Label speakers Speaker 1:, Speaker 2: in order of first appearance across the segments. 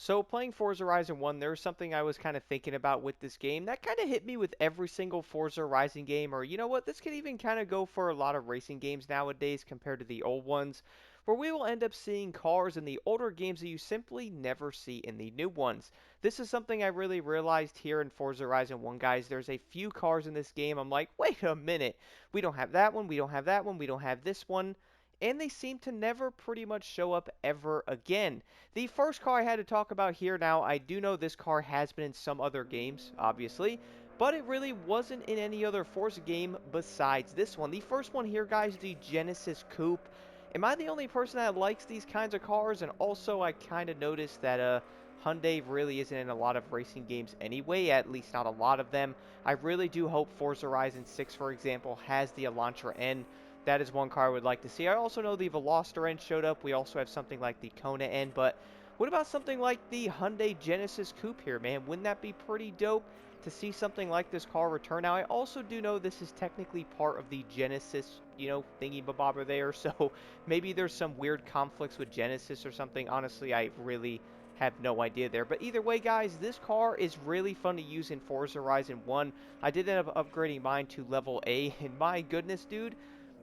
Speaker 1: So playing Forza Horizon 1, there's something I was kind of thinking about with this game that kind of hit me with every single Forza Horizon game, or you know what, this could even kind of go for a lot of racing games nowadays compared to the old ones, where we will end up seeing cars in the older games that you simply never see in the new ones. This is something I really realized here in Forza Horizon 1, guys. There's a few cars in this game, I'm like, wait a minute, we don't have that one, we don't have that one, we don't have this one, and they seem to never pretty much show up ever again. The first car I had to talk about here now, I do know this car has been in some other games, obviously, but it really wasn't in any other Forza game besides this one. The first one here, guys, the Genesis Coupe. Am I the only person that likes these kinds of cars? And also, I kind of noticed that Hyundai really isn't in a lot of racing games anyway, at least not a lot of them. I really do hope Forza Horizon 6, for example, has the Elantra N. That is one car I would like to see. I also know the Veloster N showed up. We also have something like the Kona N, but what about something like the Hyundai Genesis Coupe here, man? Wouldn't that be pretty dope to see something like this car return? Now, I also do know this is technically part of the Genesis, thingy-babobber there, so maybe there's some weird conflicts with Genesis or something. Honestly, I really have no idea there. But either way, guys, this car is really fun to use in Forza Horizon 1. I did end up upgrading mine to level A, and my goodness, dude,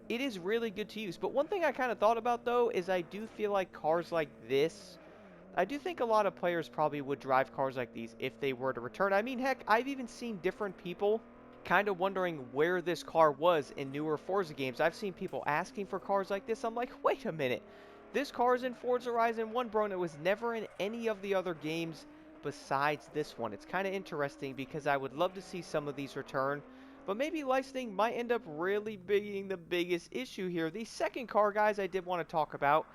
Speaker 1: it is really good to use. But one thing I kind of thought about, though, is I do feel like cars like this, I do think a lot of players probably would drive cars like these if they were to return. I mean, heck, I've even seen different people kind of wondering where this car was in newer Forza games. I've seen people asking for cars like this. I'm like, wait a minute. This car is in Forza Horizon 1, bro, and it was never in any of the other games besides this one. It's kind of interesting because I would love to see some of these return, but maybe licensing might end up really being the biggest issue here. The second car, guys, I did want to talk about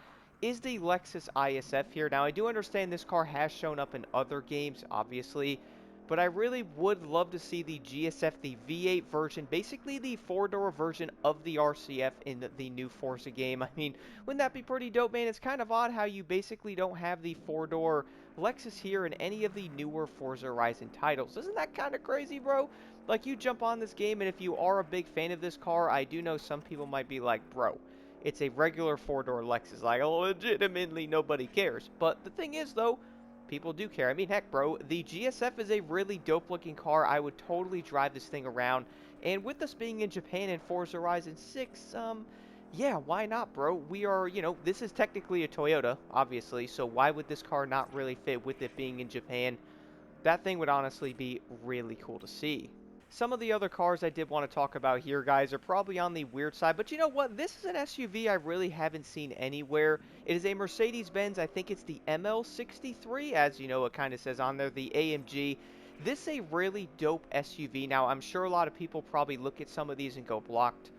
Speaker 1: is the Lexus ISF here. Now, I do understand this car has shown up in other games, obviously, but I really would love to see the GSF, the V8 version, basically the four-door version of the RCF in the new Forza game. I mean, wouldn't that be pretty dope, man? It's kind of odd how you basically don't have the four-door Lexus here in any of the newer Forza Horizon titles. Isn't that kind of crazy, bro? Like, you jump on this game, and if you are a big fan of this car, I do know some people might be like, bro, it's a regular four-door Lexus. Like, legitimately nobody cares. But the thing is, though, people do care. I mean, heck, bro, the GSF is a really dope-looking car. I would totally drive this thing around. And with us being in Japan in Forza Horizon 6, yeah, why not, bro? We are, this is technically a Toyota, obviously, so why would this car not really fit with it being in Japan? That thing would honestly be really cool to see. Some of the other cars I did want to talk about here, guys, are probably on the weird side, but you know what? This is an SUV I really haven't seen anywhere. It is a Mercedes-Benz, I think it's the ML63, as you know, it kind of says on there, the AMG. This is a really dope SUV. Now, I'm sure a lot of people probably look at some of these and go, blocked.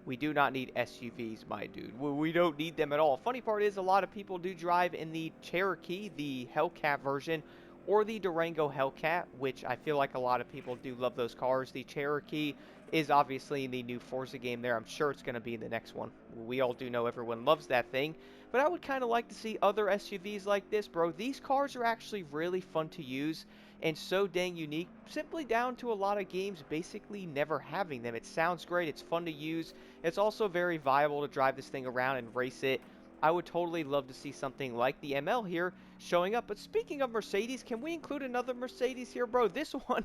Speaker 1: We do not need SUVs, my dude. We don't need them at all. Funny part is a lot of people do drive in the Cherokee, the Hellcat version, or the Durango Hellcat, which I feel like a lot of people do love those cars. The Cherokee is obviously in the new Forza game there. I'm sure it's going to be in the next one. We all do know everyone loves that thing. But I would kind of like to see other SUVs like this, bro. These cars are actually really fun to use and so dang unique, simply down to a lot of games basically never having them. It sounds great, it's fun to use, it's also very viable to drive this thing around and race it. I would totally love to see something like the ML here showing up. But speaking of Mercedes, can we include another Mercedes here, bro? This one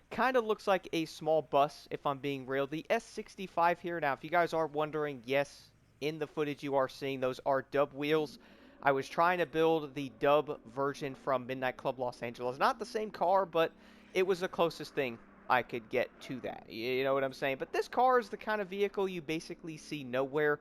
Speaker 1: kind of looks like a small bus, if I'm being real. The S65 here. Now, if you guys are wondering, yes, in the footage you are seeing, those are dub wheels. I was trying to build the dub version from Midnight Club Los Angeles. Not the same car, but it was the closest thing I could get to that. You know what I'm saying? But this car is the kind of vehicle you basically see nowhere.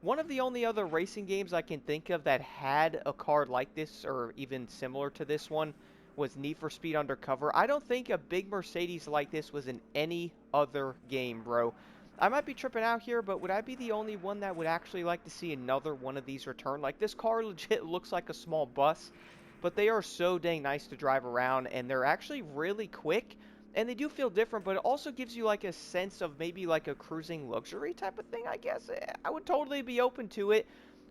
Speaker 1: One of the only other racing games I can think of that had a car like this, or even similar to this one, was Need for Speed Undercover. I don't think a big Mercedes like this was in any other game, bro. I might be tripping out here, but would I be the only one that would actually like to see another one of these return? Like, this car legit looks like a small bus, but they are so dang nice to drive around, and they're actually really quick, and they do feel different, but it also gives you like a sense of maybe like a cruising luxury type of thing, I guess. I would totally be open to it.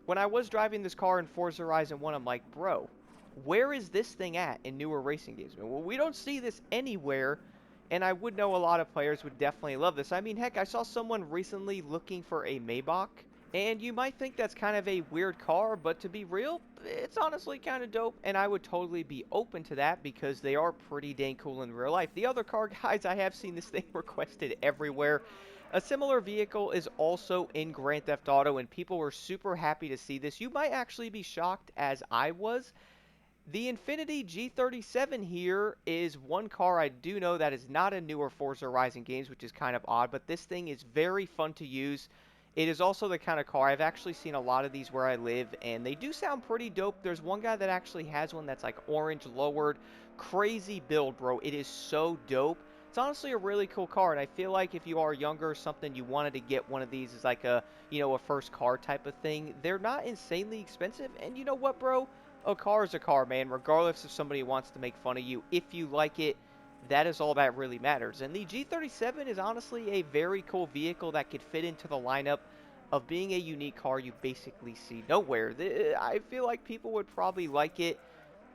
Speaker 1: When I was driving this car in Forza Horizon 1, I'm like, bro, where is this thing at in newer racing games? Well, we don't see this anywhere, and I would know a lot of players would definitely love this. I mean, heck, I saw someone recently looking for a Maybach And you might think that's kind of a weird car, but to be real, it's honestly kind of dope, and I would totally be open to that because they are pretty dang cool in real life. The other car, guys, I have seen this thing requested everywhere. A similar vehicle is also in Grand Theft Auto, and people were super happy to see this. You might actually be shocked, as I was. The Infiniti G37 here is one car I do know that is not in newer Forza Horizon games, which is kind of odd, but this thing is very fun to use. It is also the kind of car, I've actually seen a lot of these where I live, and they do sound pretty dope. There's one guy that actually has one that's like orange lowered. Crazy build, bro. It is so dope. It's honestly a really cool car, and I feel like if you are younger or something, you wanted to get one of these as like a, a first car type of thing. They're not insanely expensive, and you know what, bro? A car is a car, man, regardless if somebody wants to make fun of you. If you like it, that is all that really matters. And the G37 is honestly a very cool vehicle that could fit into the lineup of being a unique car you basically see nowhere. I feel like people would probably like it.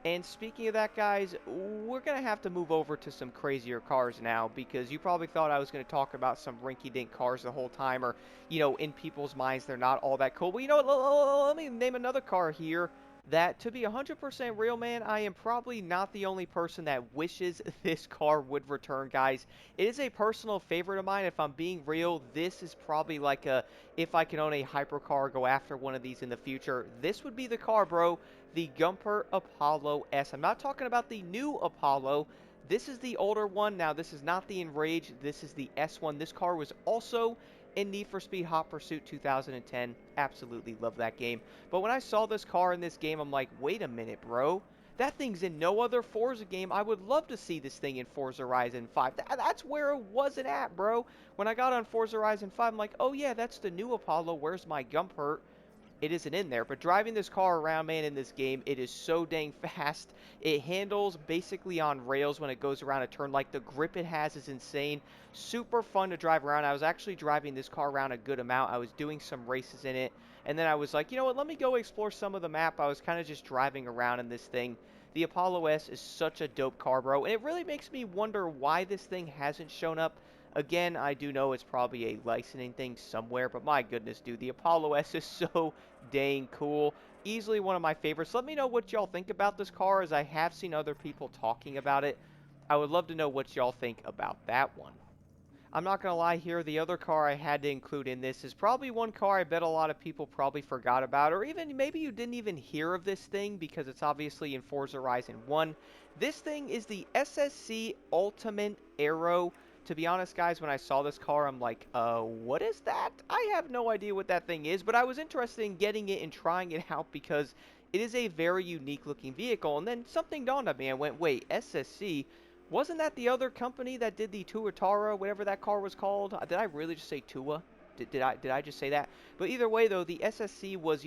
Speaker 1: And speaking of that, guys, we're going to have to move over to some crazier cars now because you probably thought I was going to talk about some rinky-dink cars the whole time or, in people's minds, they're not all that cool. But you know what? Let me name another car here that, to be 100% real, man, I am probably not the only person that wishes this car would return, guys. It is a personal favorite of mine. If I'm being real, this is probably like a, if I can own a hypercar, go after one of these in the future, this would be the car, bro. The Gumpert Apollo S. I'm not talking about the new Apollo. This is the older one. Now, this is not the Enrage. This is the S1. This car was also in Need for Speed Hot Pursuit 2010. Absolutely love that game. But when I saw this car in this game, I'm like, wait a minute, bro. That thing's in no other Forza game. I would love to see this thing in Forza Horizon 5. That's where it wasn't at, bro. When I got on Forza Horizon 5, I'm like, oh yeah, that's the new Apollo. Where's my Gumpert? It isn't in there. But driving this car around, man, in this game, it is so dang fast. It handles basically on rails when it goes around a turn. Like, the grip it has is insane. Super fun to drive around. I was actually driving this car around a good amount. I was doing some races in it. And then I was like, you know what, let me go explore some of the map. I was kind of just driving around in this thing. The Apollo S is such a dope car, bro. And it really makes me wonder why this thing hasn't shown up. Again, I do know it's probably a licensing thing somewhere, but my goodness, dude, the Apollo S is so dang cool. Easily one of my favorites. Let me know what y'all think about this car, as I have seen other people talking about it. I would love to know what y'all think about that one. I'm not going to lie here, the other car I had to include in this is probably one car I bet a lot of people probably forgot about, or even maybe you didn't even hear of this thing because it's obviously in Forza Horizon 1. This thing is the SSC Ultimate Aero. To be honest, guys, when I saw this car, I'm like, what is that? I have no idea what that thing is, but I was interested in getting it and trying it out because it is a very unique looking vehicle. And then something dawned on me. I went, wait, SSC? Wasn't that the other company that did the Tuatara, whatever that car was called? Did I really just say Tua? Did I just say that? But either way, though, the SSC was,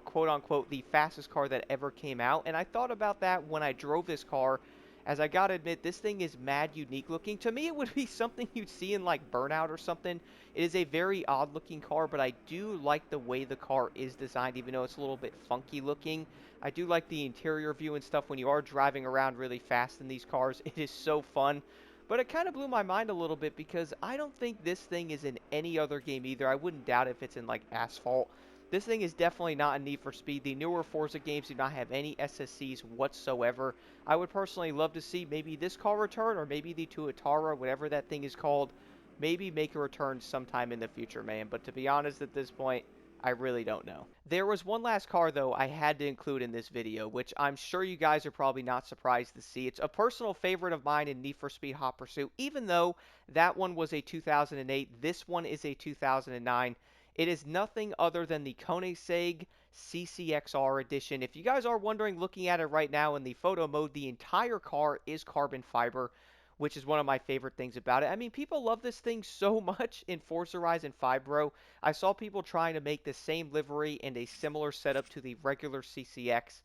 Speaker 1: quote-unquote, the fastest car that ever came out. And I thought about that when I drove this car, as I gotta admit, this thing is mad unique looking. To me, it would be something you'd see in, like, Burnout or something. It is a very odd-looking car, but I do like the way the car is designed, even though it's a little bit funky looking. I do like the interior view and stuff when you are driving around really fast in these cars. It is so fun. But it kind of blew my mind a little bit because I don't think this thing is in any other game either. I wouldn't doubt if it's in, like, Asphalt. This thing is definitely not in Need for Speed. The newer Forza games do not have any SSCs whatsoever. I would personally love to see maybe this car return, or maybe the Tuatara, whatever that thing is called, maybe make a return sometime in the future, man. But to be honest, at this point, I really don't know. There was one last car, though, I had to include in this video, which I'm sure you guys are probably not surprised to see. It's a personal favorite of mine in Need for Speed Hot Pursuit, even though that one was a 2008. This one is a 2009. It is nothing other than the Koenigsegg CCXR edition. If you guys are wondering, looking at it right now in the photo mode, the entire car is carbon fiber, which is one of my favorite things about it. I mean, people love this thing so much in Forza Horizon 5, bro. I saw people trying to make the same livery and a similar setup to the regular CCX,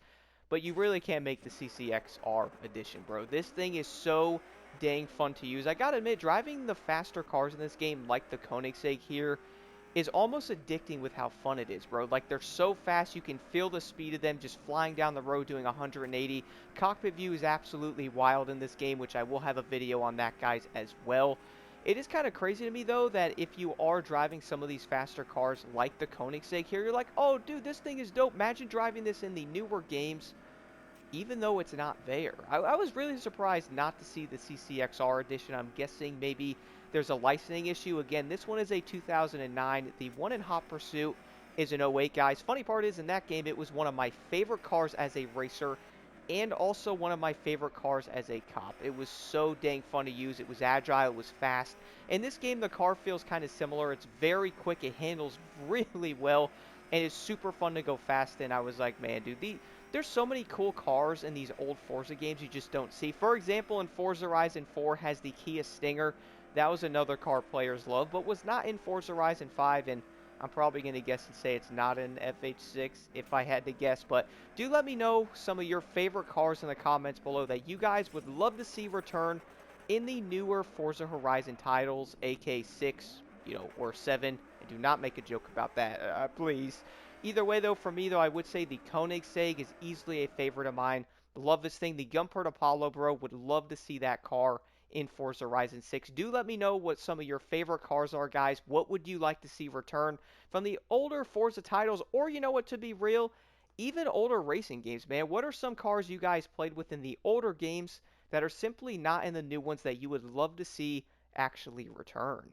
Speaker 1: but you really can't make the CCXR edition, bro. This thing is so dang fun to use. I gotta admit, driving the faster cars in this game, like the Koenigsegg here, is almost addicting with how fun it is, bro. Like, they're so fast, you can feel the speed of them just flying down the road doing 180. Cockpit view is absolutely wild in this game, which I will have a video on that, guys, as well. It is kind of crazy to me though that if you are driving some of these faster cars like the Koenigsegg here, you're like, oh dude, this thing is dope. Imagine driving this in the newer games, even though it's not there. I was really surprised not to see the CCXR edition. I'm guessing maybe there's a licensing issue. Again, this one is a 2009. The one in Hot Pursuit is an '08, guys. Funny part is, in that game, it was one of my favorite cars as a racer and also one of my favorite cars as a cop. It was so dang fun to use. It was agile, it was fast. In this game, the car feels kind of similar. It's very quick, it handles really well, and it's super fun to go fast in. I was like, man, dude, there's so many cool cars in these old Forza games you just don't see. For example, in Forza Horizon 4 has the Kia Stinger. That was another car players love, but was not in Forza Horizon 5, and I'm probably going to guess and say it's not in FH6 if I had to guess, but do let me know some of your favorite cars in the comments below that you guys would love to see return in the newer Forza Horizon titles, AK6, or 7. And do not make a joke about that, please. Either way, though, for me, though, I would say the Koenigsegg is easily a favorite of mine. Love this thing. The Gumpert Apollo, bro, would love to see that car in Forza Horizon 6. Do let me know what some of your favorite cars are, guys. What would you like to see return from the older Forza titles? Or, you know what, to be real, even older racing games, man. What are some cars you guys played with in the older games that are simply not in the new ones that you would love to see actually return?